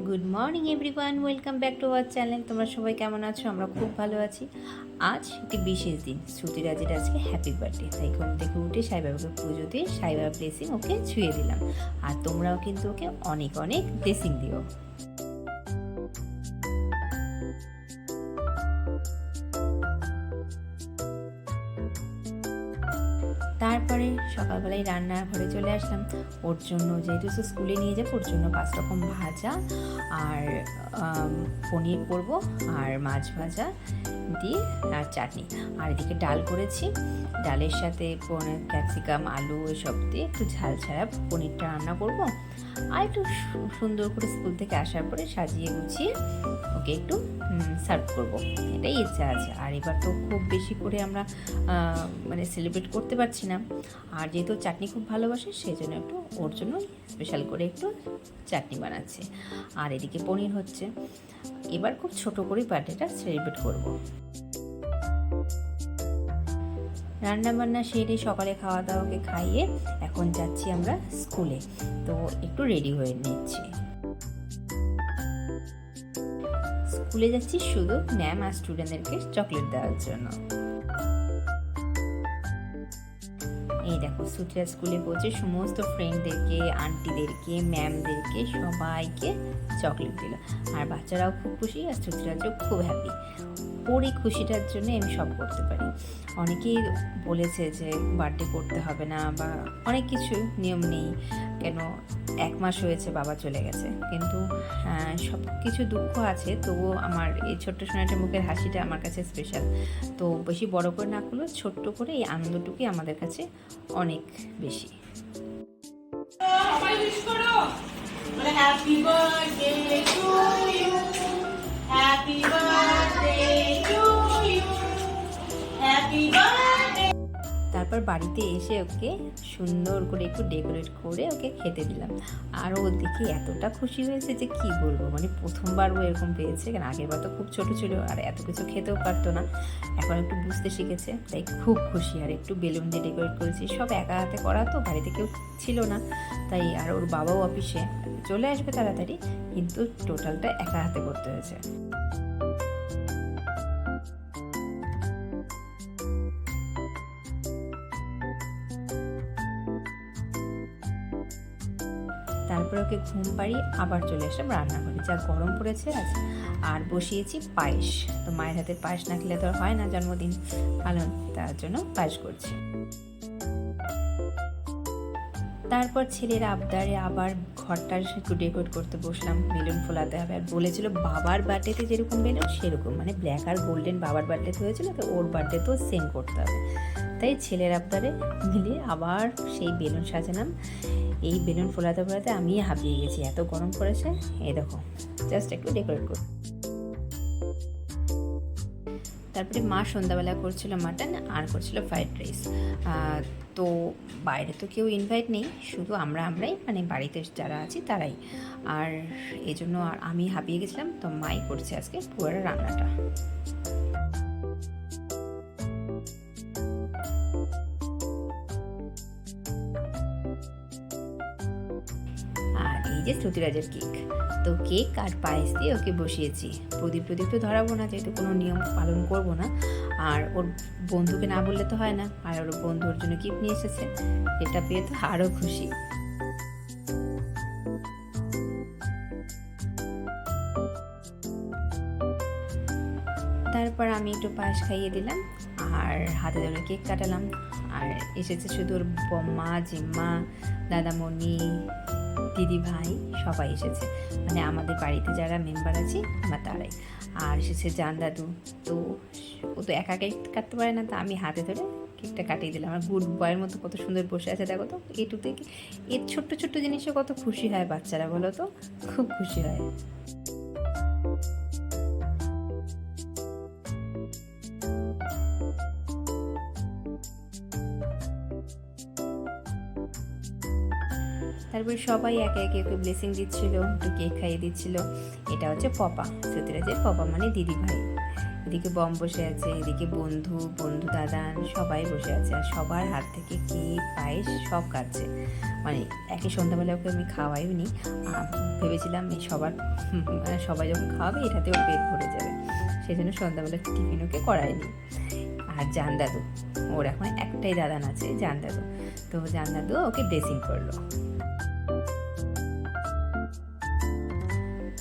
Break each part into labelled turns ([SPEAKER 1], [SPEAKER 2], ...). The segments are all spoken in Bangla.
[SPEAKER 1] Good morning everyone, welcome back to our channel. তোমরা সবাই কেমন আছো? আমরা খুব ভালো আছি। আজ একটি বিশেষ দিন, শ্রুতিরাজের আজকে হ্যাপি বার্থডে। তাই ঘুম থেকে উঠে সাই বাবাকে পুজো দিয়ে সাই বাবা ব্লেসিং ওকে ছুঁয়ে দিলাম। আর তোমরাও কিন্তু ওকে অনেক অনেক ব্লেসিং দিও। তারপরে সকালবেলায় রান্নার ঘরে চলে আসলাম। ওর জন্য যেহেতু সে স্কুলে নিয়ে যাবো, ওর জন্য 5 রকম ভাজা আর পনির করব, আর মাছ ভাজা দিয়ে আর চাটনি। আর এদিকে ডাল করেছি, ডালের সাথে ক্যাপসিকাম আলু এসব দিয়ে একটু ঝাল ছাড়া পনিরটা রান্না করব। আর একটু সুন্দর করে স্কুল থেকে আসার পরে সাজিয়ে গুছিয়ে ওকে একটু সার্ভ করবো, এটাই ইচ্ছা আছে। আর এবার তো খুব বেশি করে আমরা সেলিব্রেট করতে পারছি না। আর যেহেতু চাটনি খুব ভালোবাসে, সেই জন্য একটু ওর জন্য স্পেশাল করে একটু চাটনি বানাচ্ছি। আর এদিকে পনির হচ্ছে। এবার খুব ছোট করে বার্থডেটা সেলিব্রেট করব। রান্নাবান্না সেরে সকালে খাওয়া দাওয়াকে খাইয়ে এখন যাচ্ছি আমরা স্কুলে। তো একটু রেডি হয়ে নিচ্ছি। স্কুলে যাচ্ছি শুধু ম্যাম আর স্টুডেন্টদেরকে চকলেট দেওয়ার জন্য। এই দেখো, শ্রুতিরাজ স্কুলে পৌঁছে সমস্ত ফ্রেন্ডদেরকে, আন্টিদেরকে, ম্যামদেরকে সবাইকে চকলেট দিল। আর বাচ্চারাও খুব খুশি, আর শ্রুতিরাজও খুব হ্যাপি। ওর এই খুশিটার জন্য আমি সব করতে পারি। অনেকেই বলেছে যে বার্থডে করতে হবে না, বা অনেক কিছু নিয়ম নেই, কেন 1 মাস হয়েছে বাবা চলে গেছে। কিন্তু সব কিছু দুঃখ আছে, তবুও আমার এই ছোট্ট সোনাটার মুখের হাসিটা আমার কাছে স্পেশাল। তো বেশি বড় করে না করলেও ছোট্ট করে এই আনন্দটুকুই আমাদের কাছে অনেক বেশি। Happy birthday to you, happy birthday to you, happy birthday. তারপর বাড়িতে এসে ওকে সুন্দর করে একটু ডেকোরেট করে ওকে খেতে দিলাম। আর ও দেখে এতটা খুশি হয়েছে যে কি বলবো, প্রথমবার ও এরকম পেয়েছে। কারণ আগেরবার তো খুব ছোট ছিল আর এত কিছু খেতেও পারতো না, এখন একটু বুঝতে শিখেছে, তাই খুব খুশি। আর একটু বেলুন দিয়ে ডেকোরেট করেছি, সব একা হাতে করা তো, বাড়িতে কেউ ছিল না তাই। আর ওর বাবাও অফিসে চলে আসবে তাড়াতাড়ি, কিন্তু টোটালটা একা হাতে করতে হয়েছে। তারপরে ওকে ঘুম পাড়িয়ে আবার চলে আসলাম রান্নাঘরে। যা গরম পড়েছে আজ। আর বসিয়েছি পায়েস। তো মায়ের হাতে পায়েস না খেলে তো আর হয় না জন্মদিন পালন, তার জন্য পায়েস করছি। তারপর ছেলের আবদারে আবার ঘরটার একটু ডেকোরেট করতে বসলাম। বেলুন ফোলাতে হবে। আর বলেছিল বাবার বার্থডেতে যেরকম বেলুন সেরকম, ব্ল্যাক আর গোল্ডেন বাবার বার্থডেতে হয়েছিল, তো ওর বার্থডেতেও সেম করতে হবে। তাই ছেলের আবদারে মিলিয়ে আবার সেই বেলুন সাজালাম। এই বেলুন ফোলাতে ফোলাতে আমি হাঁপিয়ে গেছি, এত গরম পড়েছে। এই দেখো, জাস্ট একটু ডেকোরেট করি। তারপরে মা সন্ধ্যাবেলা করছিল মাটন আর করছিল ফ্রাইড রাইস। তো বাইরে তো কেউ ইনভাইট নেই, শুধু আমরাই, বাড়িতে যারা আছি তারাই। আর এই জন্য আর আমি হাঁপিয়ে গেছিলাম, তো মাই করছে আজকে পুরো রান্নাটা। আর এই যে শ্রুতিরাজের কেক, তো কেক আর পায়েস দিয়ে ওকে বসিয়েছি। প্রদীপ তো ধরাবো না, যেহেতু কোনো নিয়ম পালন করব না। আর ওর বন্ধুকে না বললে তো হয় না, আর ওর বন্ধুর জন্য গিফট নিয়ে এসেছে, এটা পেয়ে তো আরও খুশি। তারপর আমি একটু পায়েস খাইয়ে দিলাম, আর হাতে ধরে কেক কাটালাম। আর এসেছে শুধু ওর বম্মা, জিম্মা, দাদামণি, দিদি ভাই সবাই এসেছে, আমাদের বাড়িতে যারা মেম্বার আছি আমার তারাই। আর এসেছে জান দাদু। তো ও তো একা কেক কাটতে পারে না, তা আমি হাতে ধরে কেকটা কাটিয়ে দিলাম। আর গুড বয়ের মতো কত সুন্দর বসে আছে দেখো তো। এটুতে এর ছোট্ট ছোট্ট জিনিসে কত খুশি হয় বাচ্চারা, বলো তো, খুব খুশি হয়। তারপরে সবাই একে একে ওকে ব্লেসিং দিচ্ছিল, একটু কেক খাইয়ে দিচ্ছিল। এটা হচ্ছে পপা, শ্রুতিরাজের পপা দিদি ভাই। এদিকে বম বসে আছে, এদিকে বন্ধু দাদান সবাই বসে আছে, আর সবার হাত থেকে কেক পায়েস সব খাচ্ছে। মানে একই সন্ধ্যাবেলা ওকে আমি খাওয়াইনি, ভেবেছিলাম এই সবাই যখন খাওয়াবে এটাতে ওর পেট ভরে যাবে, সেই জন্য সন্ধ্যাবেলা টিফিন ওকে করায়নি। আর জান দাদু, ওর এখন একটাই দাদান আছে, জান দাদু, তো জান দাদু ওকে ড্রেসিং করলো।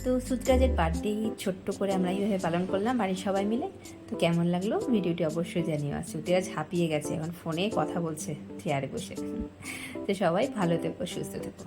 [SPEAKER 1] তো সুতরাজের বার্থডে ছোট্ট করে আমরা এইভাবে পালন করলাম বাড়ির সবাই মিলে। তো কেমন লাগলো ভিডিওটি অবশ্যই জানিও। আর সুতরাজ হাঁপিয়ে গেছে, এখন ফোনে কথা বলছে চেয়ারে বসে। তো সবাই ভালো থেকো, সুস্থ থেকো।